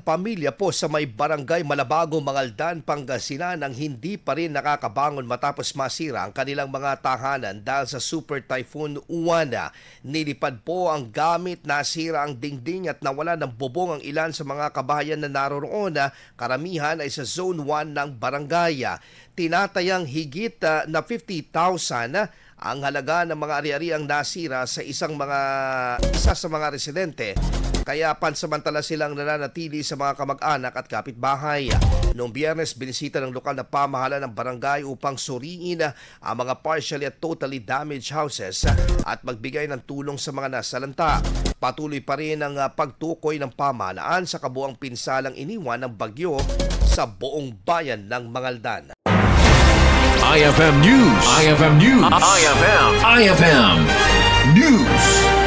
Pamilya po sa may barangay Malabago, Mangaldan, Pangasinan ang hindi pa rin nakakabangon matapos masira ang kanilang mga tahanan dahil sa Super Typhoon Uwana. Nilipad po ang gamit, nasira ang dingding at nawala ng bubong ang ilan sa mga kabahayan na naroroon. Karamihan ay sa Zone 1 ng barangay. Tinatayang higit na 50,000 ang halaga ng mga ari-ariang nasira sa isa sa mga residente. Kaya pansamantala silang nananatili sa mga kamag-anak at kapitbahay. Noong Biyernes, binisita ng lokal na pamahalaan ng barangay upang suriin ang mga partially at totally damaged houses at magbigay ng tulong sa mga nasalanta. Patuloy pa rin ang pagtukoy ng pamahalaan sa kabuang pinsalang iniwan ng bagyo sa buong bayan ng Mangaldan. IFM News. IFM News. IFM News.